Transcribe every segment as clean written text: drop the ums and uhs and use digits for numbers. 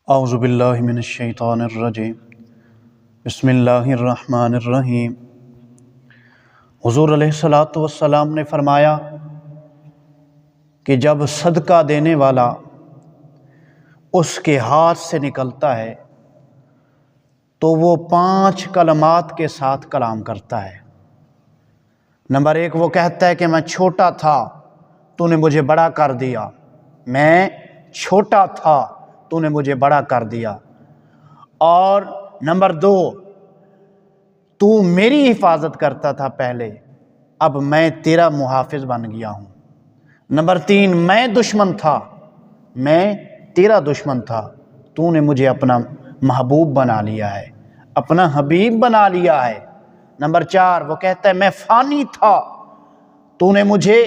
اعوذ باللہ من الشیطان الرجیم بسم اللہ الرحمن الرحیم۔ حضور علیہ الصلوۃ والسلام نے فرمایا کہ جب صدقہ دینے والا اس کے ہاتھ سے نکلتا ہے تو وہ 5 کلمات کے ساتھ کلام کرتا ہے۔ نمبر 1، وہ کہتا ہے کہ میں چھوٹا تھا تو نے مجھے بڑا کر دیا، میں چھوٹا تھا تو نے مجھے بڑا کر دیا۔ اور نمبر 2، تو میری حفاظت کرتا تھا پہلے، اب میں تیرا محافظ بن گیا ہوں۔ نمبر 3، میں دشمن تھا، میں تیرا دشمن تھا، تو نے مجھے اپنا محبوب بنا لیا ہے، اپنا حبیب بنا لیا ہے۔ نمبر 4، وہ کہتا ہے میں فانی تھا تو نے مجھے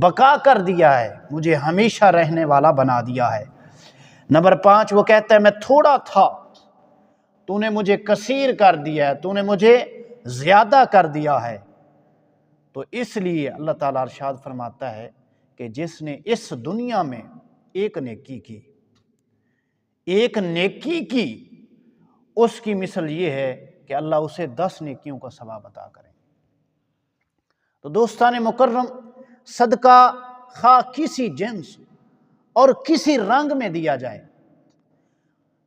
بقا کر دیا ہے، مجھے ہمیشہ رہنے والا بنا دیا ہے۔ نمبر 5، وہ کہتا ہے میں تھوڑا تھا تو نے مجھے کثیر کر دیا ہے، تو نے مجھے زیادہ کر دیا ہے۔ تو اس لیے اللہ تعالیٰ ارشاد فرماتا ہے کہ جس نے اس دنیا میں ایک نیکی کی اس کی مثل یہ ہے کہ اللہ اسے 10 نیکیوں کا ثواب عطا کرے۔ تو دوستان مکرم، صدقہ خواہ کسی جنس اور کسی رنگ میں دیا جائے،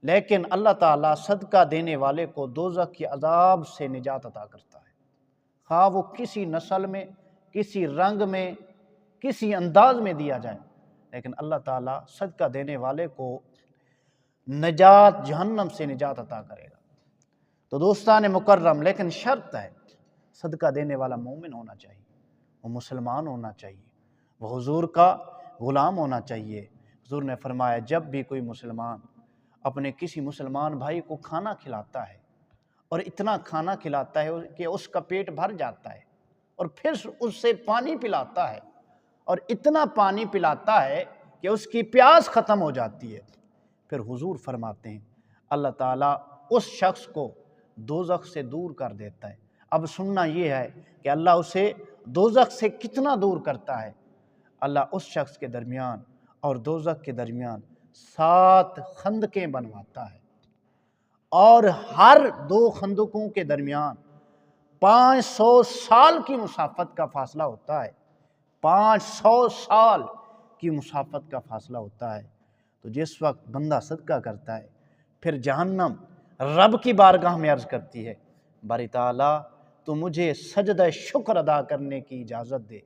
لیکن اللہ تعالیٰ صدقہ دینے والے کو دوزخ کے عذاب سے نجات عطا کرتا ہے، خواہ وہ کسی نسل میں، کسی رنگ میں، کسی انداز میں دیا جائے، لیکن اللہ تعالیٰ صدقہ دینے والے کو نجات، جہنم سے نجات عطا کرے گا۔ تو دوستان مکرم، لیکن شرط ہے، صدقہ دینے والا مومن ہونا چاہیے، وہ مسلمان ہونا چاہیے، وہ حضور کا غلام ہونا چاہیے۔ حضور نے فرمایا جب بھی کوئی مسلمان اپنے کسی مسلمان بھائی کو کھانا کھلاتا ہے اور اتنا کھانا کھلاتا ہے کہ اس کا پیٹ بھر جاتا ہے، اور پھر اس سے پانی پلاتا ہے، اور اتنا پانی پلاتا ہے کہ اس کی پیاس ختم ہو جاتی ہے، پھر حضور فرماتے ہیں اللہ تعالیٰ اس شخص کو دوزخ سے دور کر دیتا ہے۔ اب سننا یہ ہے کہ اللہ اسے دوزخ سے کتنا دور کرتا ہے۔ اللہ اس شخص کے درمیان اور دوزخ کے درمیان 7 خندقیں بنواتا ہے، اور ہر 2 خندقوں کے درمیان 500 سال کی مسافت کا فاصلہ ہوتا ہے، 500 سال کی مسافت کا فاصلہ ہوتا ہے۔ تو جس وقت بندہ صدقہ کرتا ہے، پھر جہنم رب کی بارگاہ میں عرض کرتی ہے باری تعالیٰ تو مجھے سجدہ شکر ادا کرنے کی اجازت دے۔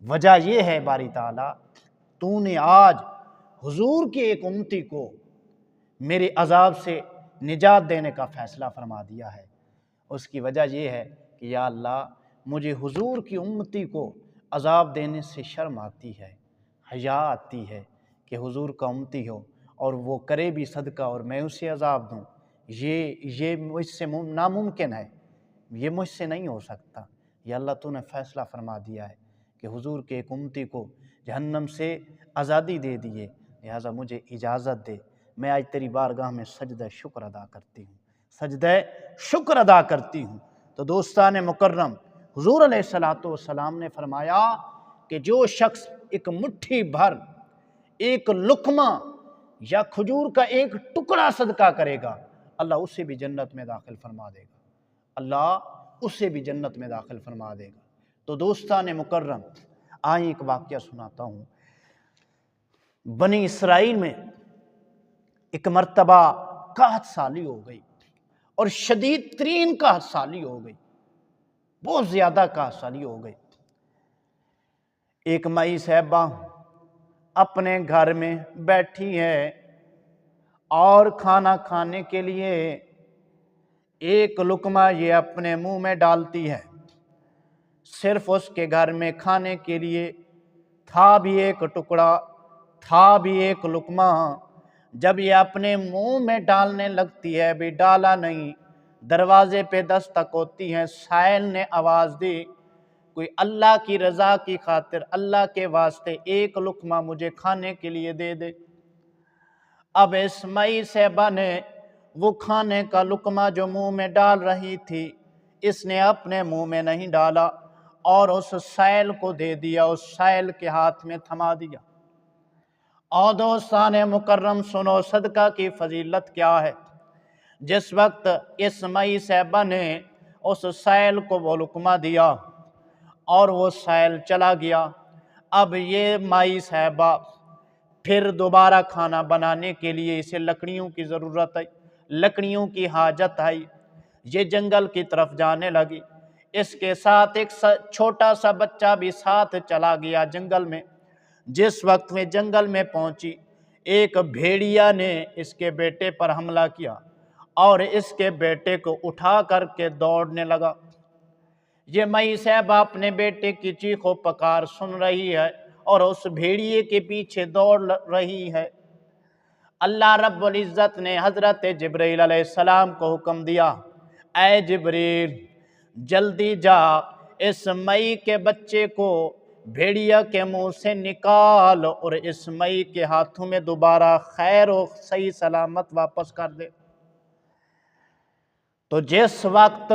وجہ یہ ہے باری تعالیٰ تو نے آج حضور کی ایک امتی کو میرے عذاب سے نجات دینے کا فیصلہ فرما دیا ہے۔ اس کی وجہ یہ ہے کہ یا اللہ مجھے حضور کی امتی کو عذاب دینے سے شرم آتی ہے، حیا آتی ہے کہ حضور کا امتی ہو اور وہ کرے بھی صدقہ اور میں اسے عذاب دوں، یہ مجھ سے ناممکن ہے، یہ مجھ سے نہیں ہو سکتا۔ یا اللہ تو نے فیصلہ فرما دیا ہے کہ حضور کے ایک امتی کو جہنم سے آزادی دے دیے، لہٰذا مجھے اجازت دے، میں آج تیری بارگاہ میں سجدہ شکر ادا کرتی ہوں، سجدہ شکر ادا کرتی ہوں۔ تو دوستان مکرم، حضور علیہ السلام نے فرمایا کہ جو شخص ایک مٹھی بھر، ایک لقمہ یا کھجور کا ایک ٹکڑا صدقہ کرے گا، اللہ اسے بھی جنت میں داخل فرما دے گا، اللہ اسے بھی جنت میں داخل فرما دے گا۔ تو دوستان مکرم، آئیں ایک واقعہ سناتا ہوں۔ بنی اسرائیل میں ایک مرتبہ قحط سالی ہو گئی، اور شدید ترین قحط سالی ہو گئی، بہت زیادہ قحط سالی ہو گئی۔ ایک مائی صاحبہ اپنے گھر میں بیٹھی ہے اور کھانا کھانے کے لیے ایک لقمہ یہ اپنے منہ میں ڈالتی ہے، صرف اس کے گھر میں کھانے کے لیے تھا بھی ایک ٹکڑا، تھا بھی ایک لقمہ۔ جب یہ اپنے منہ میں ڈالنے لگتی ہے، بھی ڈالا نہیں، دروازے پہ دستک ہوتی ہے، سائل نے آواز دی کوئی اللہ کی رضا کی خاطر، اللہ کے واسطے ایک لقمہ مجھے کھانے کے لیے دے دے۔ اب اسماعیل صاحبہ نے وہ کھانے کا لقمہ جو منہ میں ڈال رہی تھی، اس نے اپنے منہ میں نہیں ڈالا اور اس سائل کو دے دیا، اس سائل کے ہاتھ میں تھما دیا، اور دوستان مکرم سنو صدقہ کی فضیلت کیا ہے۔ جس وقت اس مئی صاحبہ نے اس سائل کو وہ لقمہ دیا اور وہ سائل چلا گیا، اب یہ مائی صاحبہ پھر دوبارہ کھانا بنانے کے لیے اسے لکڑیوں کی ضرورت آئی، لکڑیوں کی حاجت آئی، یہ جنگل کی طرف جانے لگی۔ اس کے ساتھ ایک چھوٹا سا بچہ بھی ساتھ چلا گیا جنگل میں۔ جس وقت میں جنگل میں پہنچی، ایک بھیڑیا نے اس کے بیٹے پر حملہ کیا اور اس کے بیٹے کو اٹھا کر کے دوڑنے لگا۔ یہ مئی صاحبہ اپنے بیٹے کی چیخ و پکار سن رہی ہے اور اس بھیڑیے کے پیچھے دوڑ رہی ہے۔ اللہ رب العزت نے حضرت جبرائیل علیہ السلام کو حکم دیا، اے جبریل جلدی جا اس مئی کے بچے کو بھیڑیا کے منہ سے نکال اور اس مئی کے ہاتھوں میں دوبارہ خیر و صحیح سلامت واپس کر دے۔ تو جس وقت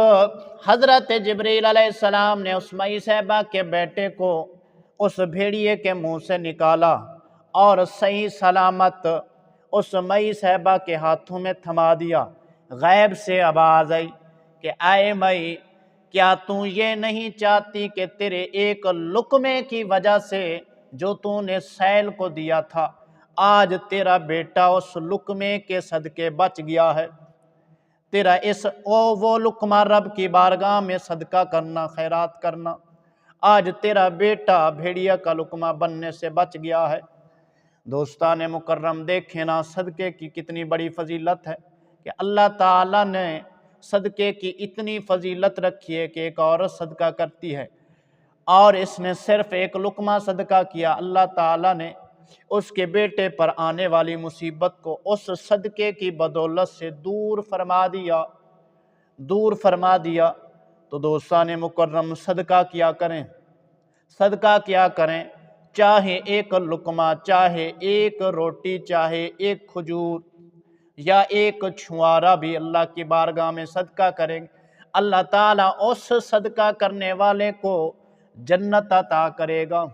حضرت جبرائیل علیہ السلام نے اس مئی صاحبہ کے بیٹے کو اس بھیڑیے کے منہ سے نکالا اور صحیح سلامت اس مئی صاحبہ کے ہاتھوں میں تھما دیا، غیب سے آواز آئی کہ اے مئی، کیا تو یہ نہیں چاہتی کہ تیرے ایک لقمے کی وجہ سے جو تو نے سیل کو دیا تھا، آج تیرا بیٹا اس لقمے کے صدقے بچ گیا ہے؟ تیرا وہ لقمہ رب کی بارگاہ میں صدقہ کرنا، خیرات کرنا، آج تیرا بیٹا بھیڑیا کا لقمہ بننے سے بچ گیا ہے۔ دوستان مکرم دیکھیں نا صدقے کی کتنی بڑی فضیلت ہے کہ اللہ تعالیٰ نے صدقے کی اتنی فضیلت رکھی ہے کہ ایک عورت صدقہ کرتی ہے اور اس نے صرف ایک لقمہ صدقہ کیا، اللہ تعالیٰ نے اس کے بیٹے پر آنے والی مصیبت کو اس صدقے کی بدولت سے دور فرما دیا۔ تو دوستان مکرم صدقہ کیا کریں، صدقہ کیا کریں، چاہے ایک لقمہ، چاہے ایک روٹی، چاہے ایک کھجور یا ایک چھوارا بھی اللہ کی بارگاہ میں صدقہ کریں، اللہ تعالیٰ اس صدقہ کرنے والے کو جنت عطا کرے گا۔